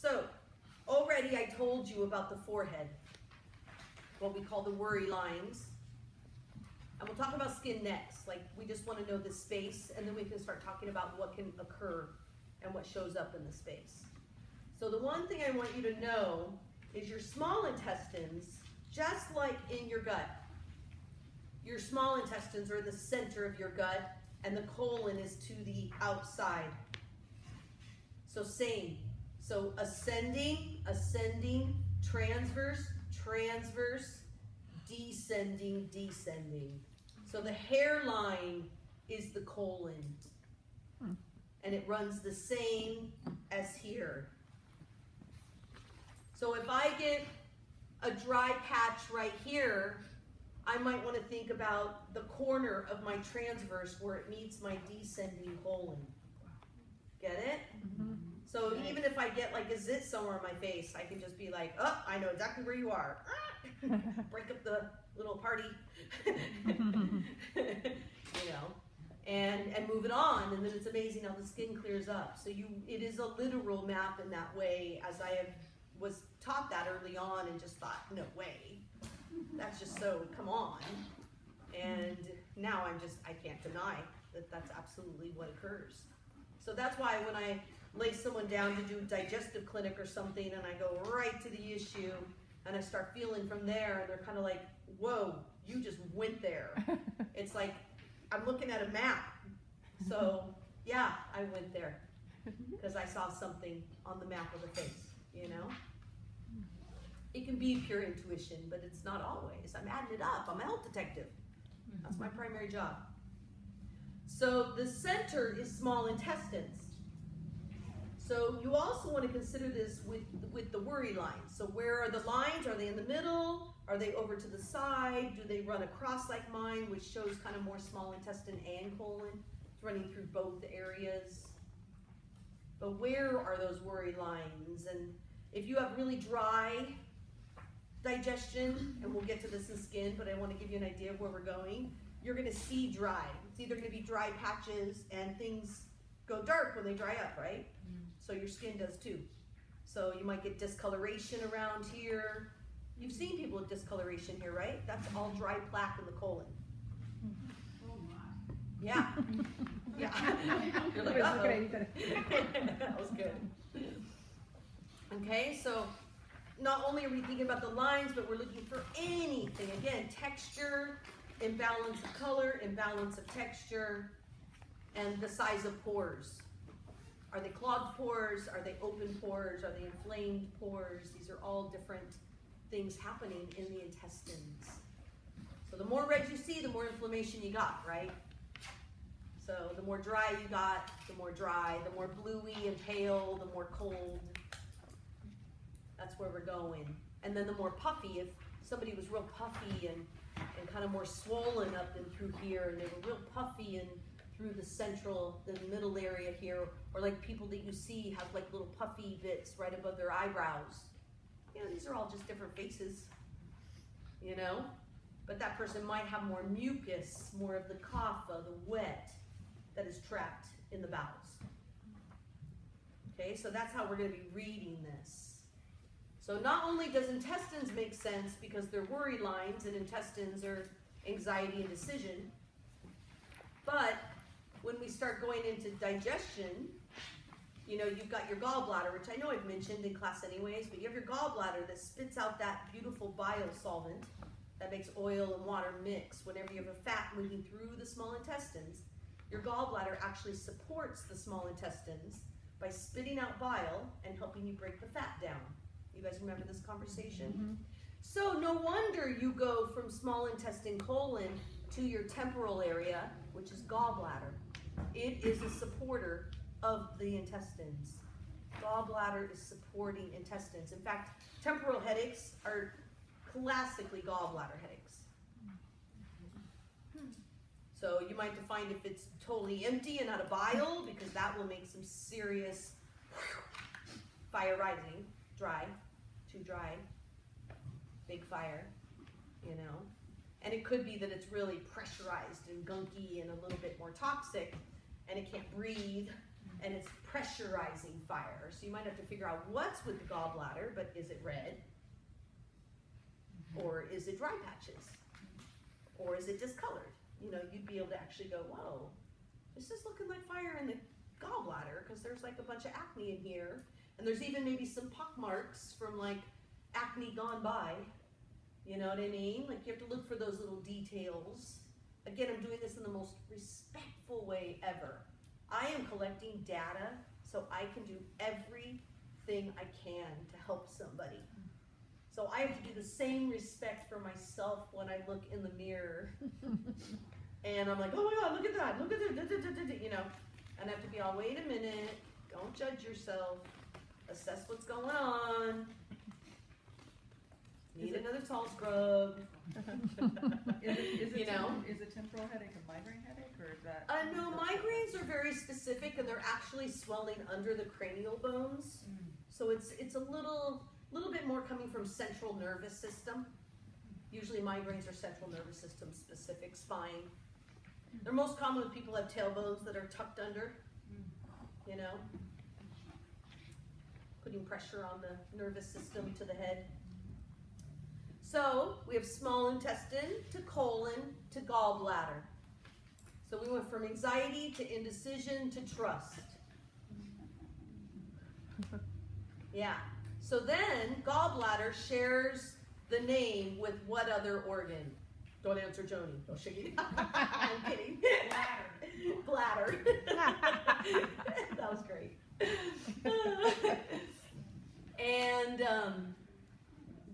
So, already I told you about the forehead, what we call the worry lines. And we'll talk about skin next. Like, we just want to know the space, and then we can start talking about what can occur and what shows up in the space. So the one thing I want you to know is your small intestines, just like in your gut. Your small intestines are the center of your gut, and the colon is to the outside. So same. So ascending, ascending, transverse, transverse, descending, descending. So the hairline is the colon. And it runs the same as here. So if I get a dry patch right here, I might want to think about the corner of my transverse where it meets my descending colon. Get it? Mm-hmm. So even if I get like a zit somewhere on my face, I can just be like, oh, I know exactly where you are. Break up the little party, you know, and move it on. And then it's amazing how the skin clears up. So it is a literal map in that way, as I was taught that early on and just thought, no way. That's just so, come on. And now I can't deny that that's absolutely what occurs. So that's why when I lay someone down to do a digestive clinic or something and I go right to the issue and I start feeling from there and they're kind of like, whoa, you just went there. It's like, I'm looking at a map. So yeah, I went there because I saw something on the map of the face, you know? It can be pure intuition, but it's not always. I'm adding it up. I'm a health detective. That's my primary job. So the center is small intestines. So you also want to consider this with the worry lines. So where are the lines? Are they in the middle? Are they over to the side? Do they run across like mine, which shows kind of more small intestine and colon? It's running through both areas. But where are those worry lines? And if you have really dry digestion, and we'll get to this in skin, but I want to give you an idea of where we're going, you're going to see dry. It's either going to be dry patches and things go dark when they dry up, right? So your skin does too. So you might get discoloration around here. You've seen people with discoloration here, right? That's all dry plaque in the colon. Oh my. Yeah. Yeah. You're like, uh-oh. That was good. Okay, so not only are we thinking about the lines, but we're looking for anything. Again, texture, imbalance of color, imbalance of texture, and the size of pores. Are they clogged pores? Are they open pores? Are they inflamed pores? These are all different things happening in the intestines. So the more red you see, the more inflammation you got, right? So the more dry you got, the more dry. The more bluey and pale, the more cold. That's where we're going. And then the more puffy, if somebody was real puffy and kind of more swollen up and through here, and they were real puffy and through the middle area here, or like people that you see have like little puffy bits right above their eyebrows. You know, these are all just different faces, you know? But that person might have more mucus, more of the kapha, the wet, that is trapped in the bowels. Okay, so that's how we're going to be reading this. So not only does intestines make sense because they're worry lines and intestines are anxiety and decision, but when we start going into digestion, you know, you've got your gallbladder, which I know I've mentioned in class anyways, but you have your gallbladder that spits out that beautiful bile solvent that makes oil and water mix. Whenever you have a fat moving through the small intestines, your gallbladder actually supports the small intestines by spitting out bile and helping you break the fat down. You guys remember this conversation? Mm-hmm. So no wonder you go from small intestine colon to your temporal area, which is gallbladder. It is a supporter of the intestines. Gallbladder is supporting intestines. In fact, temporal headaches are classically gallbladder headaches. So you might define if it's totally empty and out of bile, because that will make some serious fire rising, dry, too dry, big fire, you know. And it could be that it's really pressurized and gunky and a little bit more toxic, and it can't breathe, and it's pressurizing fire. So you might have to figure out what's with the gallbladder, but is it red? Or is it dry patches? Or is it discolored? You know, you'd be able to actually go, whoa, this is looking like fire in the gallbladder because there's like a bunch of acne in here. And there's even maybe some pock marks from like acne gone by. You know what I mean? Like you have to look for those little details. Again, I'm doing this in the most respectful way ever. I am collecting data so I can do everything I can to help somebody. So I have to do the same respect for myself when I look in the mirror. And I'm like, oh my God, look at that, look at that, you know. And I have to be all, wait a minute, don't judge yourself, assess what's going on. Need another salt scrub. Is You know? Is a temporal headache a migraine headache, or is that? No, migraines are very specific, and they're actually swelling under the cranial bones. So it's a little bit more coming from central nervous system. Usually migraines are central nervous system specific, spine. They're most common with people who have tailbones that are tucked under, you know, putting pressure on the nervous system to the head. So we have small intestine to colon to gallbladder. So we went from anxiety to indecision to trust. Yeah. So then gallbladder shares the name with what other organ? Don't answer Joni. Don't shake it. I'm kidding. Bladder. That was great. And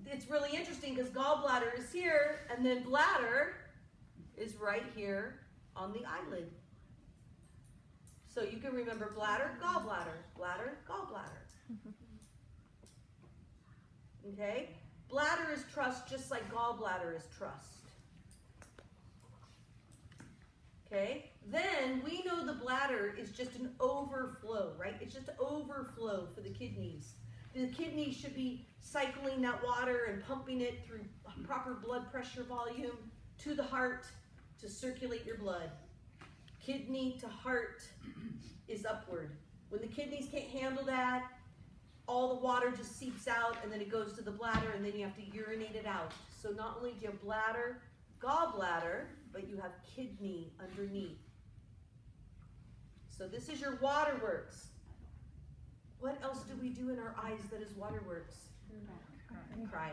it's really interesting because gallbladder is here, and then bladder is right here on the eyelid. So you can remember bladder, gallbladder, bladder, gallbladder. Okay? Bladder is trust just like gallbladder is trust. Okay? Then we know the bladder is just an overflow, right? It's just an overflow for the kidneys. The kidneys should be cycling that water and pumping it through proper blood pressure volume to the heart to circulate your blood. Kidney to heart is upward. When the kidneys can't handle that, all the water just seeps out and then it goes to the bladder and then you have to urinate it out. So not only do you have bladder, gallbladder, but you have kidney underneath. So this is your waterworks. What else do we do in our eyes that is waterworks? Cry.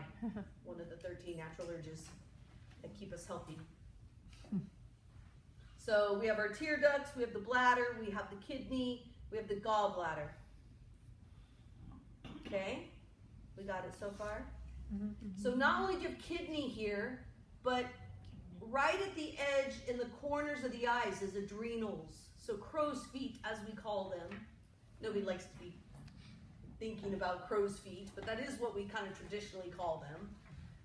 One of the 13 natural urges that keep us healthy. So we have our tear ducts, we have the bladder, we have the kidney, we have the gallbladder. Okay? We got it so far? So not only do you have kidney here, but right at the edge in the corners of the eyes is adrenals. So crow's feet, as we call them. Nobody likes to be thinking about crow's feet, but that is what we kind of traditionally call them.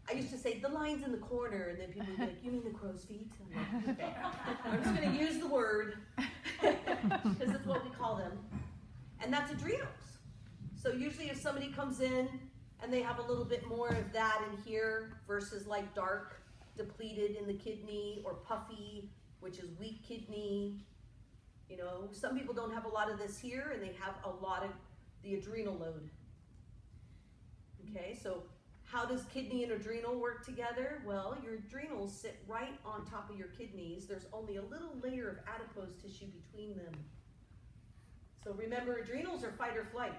I used to say the lines in the corner, and then people would be like, you mean the crow's feet? I'm like, okay. I'm just going to use the word because it's what we call them. And that's adrenals. So usually if somebody comes in and they have a little bit more of that in here versus like dark, depleted in the kidney, or puffy, which is weak kidney. You know, some people don't have a lot of this here and they have a lot of the adrenal load. Okay, so how does kidney and adrenal work together? Well, your adrenals sit right on top of your kidneys. There's only a little layer of adipose tissue between them. So remember, adrenals are fight or flight.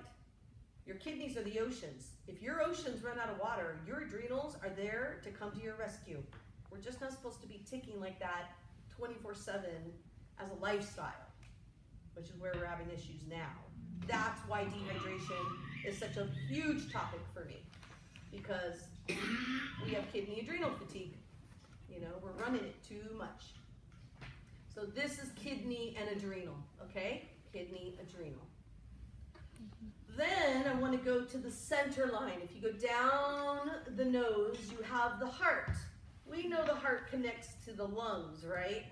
Your kidneys are the oceans. If your oceans run out of water, your adrenals are there to come to your rescue. We're just not supposed to be ticking like that 24/7 as a lifestyle, which is where we're having issues now. That's why dehydration is such a huge topic for me, because we have kidney adrenal fatigue. You know, we're running it too much. So this is kidney and adrenal, okay? Kidney, adrenal. Then I want to go to the center line. If you go down the nose, you have the heart. We know the heart connects to the lungs, right?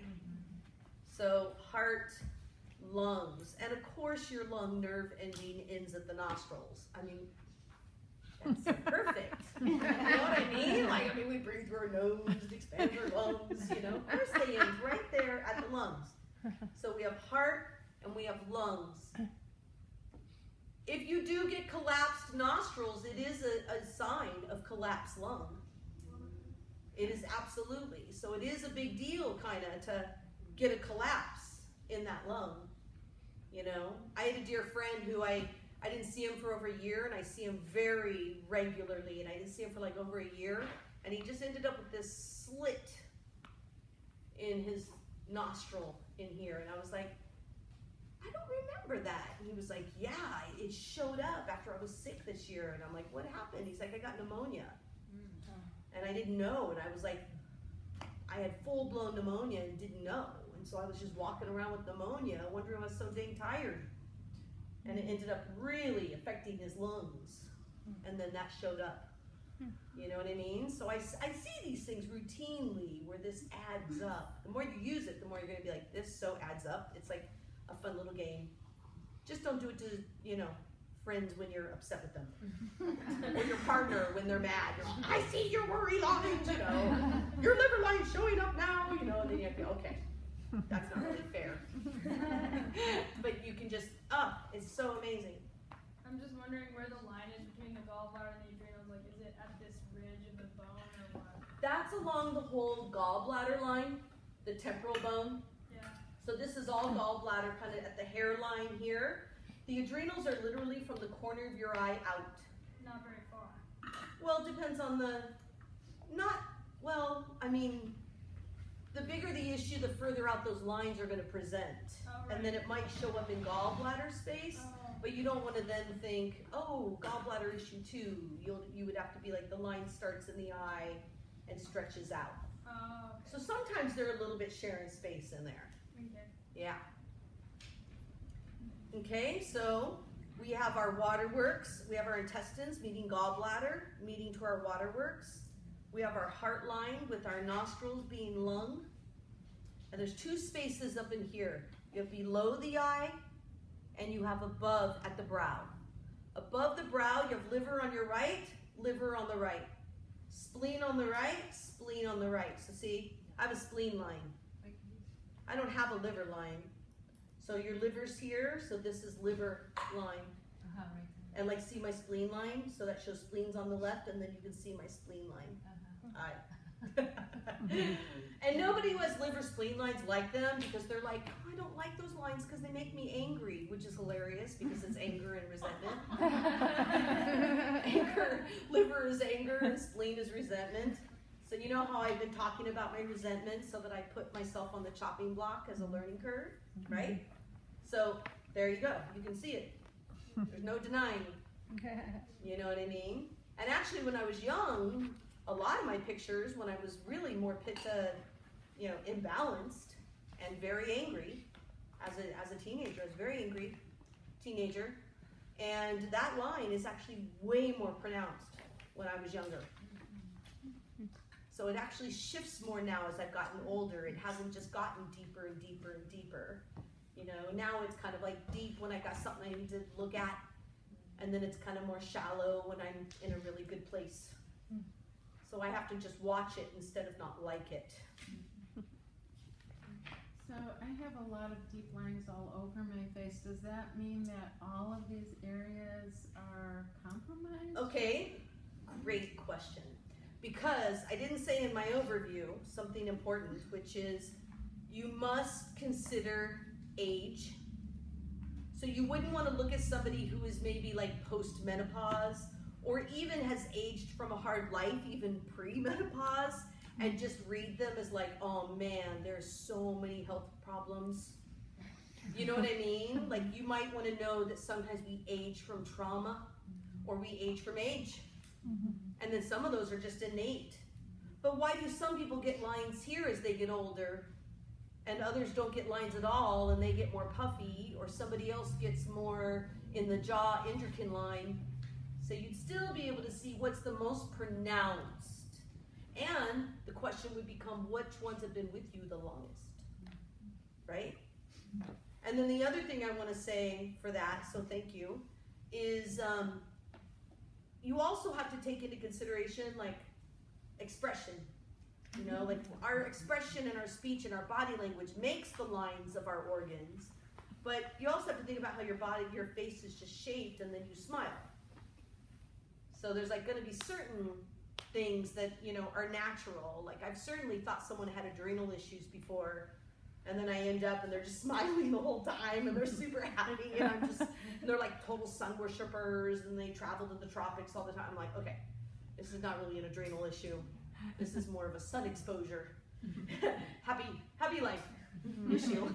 So heart, lungs. And of course your lung nerve ending ends at the nostrils. I mean, that's so perfect. You know what I mean? Like, we breathe through our nose, it expands our lungs, you know. Of course they end right there at the lungs. So we have heart and we have lungs. If you do get collapsed nostrils, it is a sign of collapsed lung. It is absolutely. So it is a big deal kind of to get a collapse in that lung. You know, I had a dear friend who I didn't see him for over a year, and I see him very regularly, and I didn't see him for like over a year, and he just ended up with this slit in his nostril in here, and I was like, I don't remember that. And he was like, yeah, it showed up after I was sick this year. And I'm like, what happened? He's like, I got pneumonia. And I didn't know, and I was like, I had full-blown pneumonia and didn't know. And so I was just walking around with pneumonia, wondering why I was so dang tired. And it ended up really affecting his lungs. And then that showed up. You know what I mean? So I see these things routinely where this adds up. The more you use it, the more you're going to be like, this so adds up. It's like a fun little game. Just don't do it to, you know, friends when you're upset with them. Or your partner when they're mad. You're like, I see your worry lines, you know. Your liver line's showing up now, you know, and then you have to go, okay, that's not really fair. But you can just, it's so amazing. I'm just wondering where the line is between the gallbladder and the adrenals. Like, is it at this ridge of the bone or what? That's along the whole gallbladder line, the temporal bone. Yeah. So this is all gallbladder, kind of at the hairline here. The adrenals are literally from the corner of your eye out. Not very far. Well, it depends on the, I mean, the bigger the issue, the further out those lines are going to present. Oh, right. And then it might show up in gallbladder space, but you don't want to then think, oh, gallbladder issue 2. You would have to be like, the line starts in the eye and stretches out. Oh, okay. So sometimes they're a little bit sharing space in there. Okay. Yeah. Okay, so we have our waterworks. We have our intestines meeting gallbladder, meeting to our waterworks. We have our heart line with our nostrils being lung. And there's 2 spaces up in here. You have below the eye and you have above at the brow. Above the brow, you have liver on your right, liver on the right. Spleen on the right, spleen on the right. So see, I have a spleen line. I don't have a liver line. So your liver's here, so this is liver line. Right. And like see my spleen line, so that shows spleens on the left, and then you can see my spleen line. And nobody who has liver spleen lines like them because they're like, oh, I don't like those lines because they make me angry, which is hilarious because it's anger and resentment. Liver is anger and spleen is resentment. So you know how I've been talking about my resentment so that I put myself on the chopping block as a learning curve, right? So there you go. You can see it. There's no denying. You know what I mean? And actually when I was young, a lot of my pictures when I was really more pitta, you know, imbalanced and very angry as a teenager. I was a very angry teenager. And that line is actually way more pronounced when I was younger. So it actually shifts more now as I've gotten older. It hasn't just gotten deeper and deeper and deeper. You know, now it's kind of like deep when I got something I need to look at, and then it's kind of more shallow when I'm in a really good place. So I have to just watch it instead of not like it. So I have a lot of deep lines all over my face. Does that mean that all of these areas are compromised? Okay, great question. Because I didn't say in my overview something important, which is you must consider age. So you wouldn't want to look at somebody who is maybe like post-menopause or even has aged from a hard life, even pre-menopause, and just read them as like, oh man, there's so many health problems. You know what I mean? Like you might want to know that sometimes we age from trauma or we age from age. And then some of those are just innate. But why do some people get lines here as they get older and others don't get lines at all and they get more puffy, or somebody else gets more in the jaw endocrine line? So you'd still be able to see what's the most pronounced. And the question would become, which ones have been with you the longest, right? And then the other thing I want to say for that, so thank you, is you also have to take into consideration like expression. You know, like our expression and our speech and our body language makes the lines of our organs. But you also have to think about how your face is just shaped and then you smile. So there's like gonna be certain things that, you know, are natural. Like I've certainly thought someone had adrenal issues before, and then I end up and they're just smiling the whole time and they're super happy, and and they're like total sun worshippers and they travel to the tropics all the time. I'm like, okay, this is not really an adrenal issue. This is more of a sun exposure. happy life issue.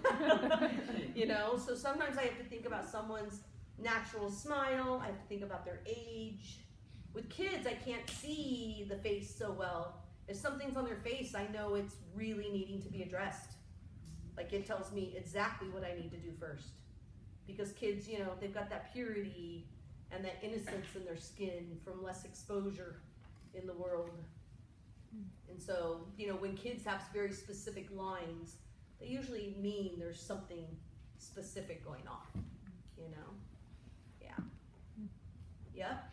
You know, so sometimes I have to think about someone's natural smile. I have to think about their age. With kids, I can't see the face so well. If something's on their face, I know it's really needing to be addressed. Like it tells me exactly what I need to do first. Because kids, you know, they've got that purity and that innocence in their skin from less exposure in the world. And so, you know, when kids have very specific lines, they usually mean there's something specific going on, you know? Yeah. Yep.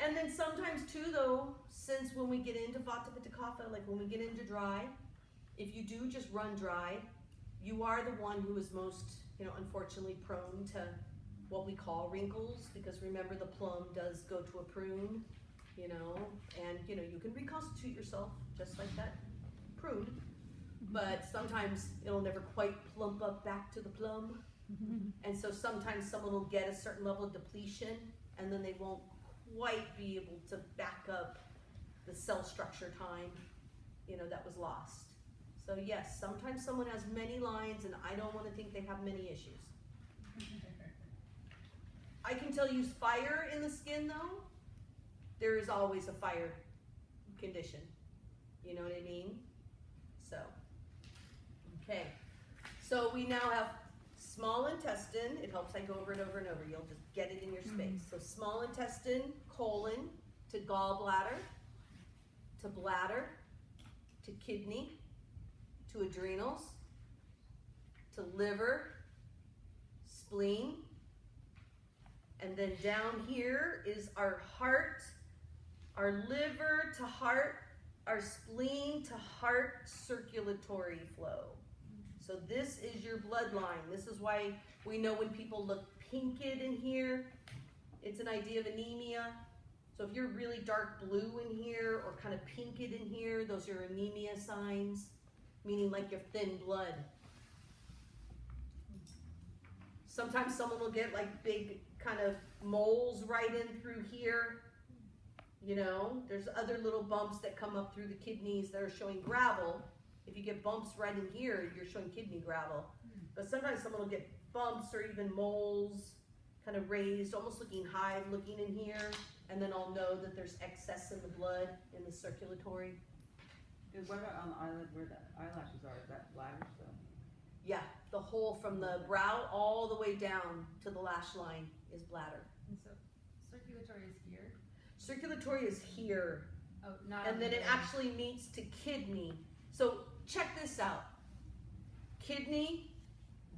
And then sometimes too though, since when we get into Vata Pitta Kapha, like when we get into dry, if you do just run dry, you are the one who is most, you know, unfortunately prone to what we call wrinkles, because remember the plum does go to a prune, you know, and you know, you can reconstitute yourself just like that prune, but sometimes it'll never quite plump up back to the plum. And so sometimes someone will get a certain level of depletion and then they won't quite be able to back up the cell structure time, you know, that was lost. So yes, sometimes someone has many lines and I don't want to think they have many issues. I can tell you fire in the skin though, there is always a fire condition. You know what I mean? So, okay. So we now have small intestine. It helps I go over and over and over. You'll just get it in your space. So small intestine, colon, to gallbladder, to bladder, to kidney, to adrenals, to liver, spleen, and then down here is our heart, our liver to heart, our spleen to heart circulatory flow. So this is your bloodline. This is why we know when people look pinked in here, it's an idea of anemia. So if you're really dark blue in here or kind of pinked in here, those are anemia signs, meaning like you're thin blood. Sometimes someone will get like big kind of moles right in through here. You know, there's other little bumps that come up through the kidneys that are showing gravel. If you get bumps right in here, you're showing kidney gravel. But sometimes someone will get bumps or even moles kind of raised, almost looking hive looking in here. And then I'll know that there's excess in the blood, in the circulatory. And what about on the eyelid where the eyelashes are? Is that bladder still? Yeah, the whole from the brow all the way down to the lash line is bladder. And so circulatory is here. Circulatory is here. Oh, not. And then it actually meets to kidney. So check this out. Kidney,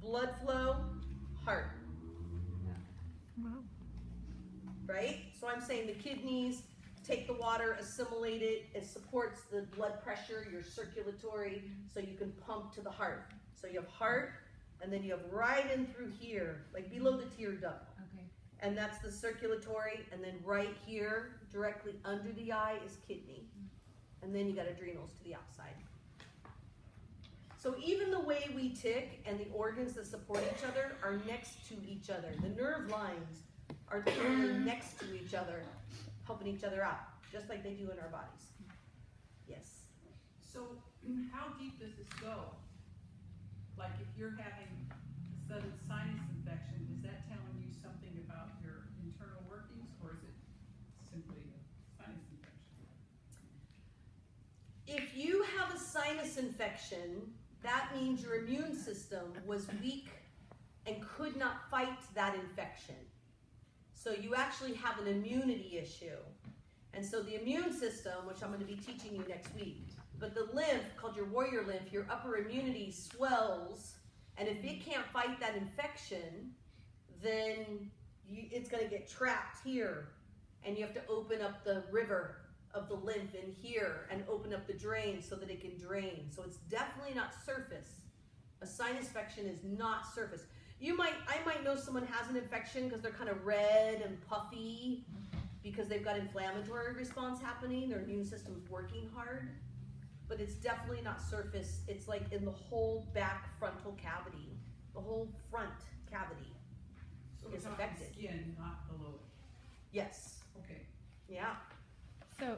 blood flow, heart. Wow. Right? So I'm saying the kidneys take the water, assimilate it, it supports the blood pressure, your circulatory, so you can pump to the heart. So you have heart, and then you have right in through here, like below the tear duct. Okay. And that's the circulatory, and then right here, directly under the eye, is kidney. And then you got adrenals to the outside. So even the way we tick and the organs that support each other are next to each other. The nerve lines are literally next to each other, helping each other out, just like they do in our bodies. Yes. So how deep does this go? Like if you're having a sudden sinus infection, is that telling you something about your internal workings, or is it simply a sinus infection? If you have a sinus infection, that means your immune system was weak and could not fight that infection. So you actually have an immunity issue. And so the immune system, which I'm going to be teaching you next week, but the lymph, called your warrior lymph, your upper immunity swells, and if it can't fight that infection, then it's going to get trapped here, and you have to open up the river of the lymph in here and open up the drain so that it can drain. So it's definitely not surface A sinus infection is not surface. I might know someone has an infection because they're kind of red and puffy because they've got inflammatory response happening, their immune system's working hard. But it's definitely not surface, it's like in the whole back frontal cavity, the whole front cavity. So we're It's talking affected. skin, not below it. Yes, Okay. yeah. So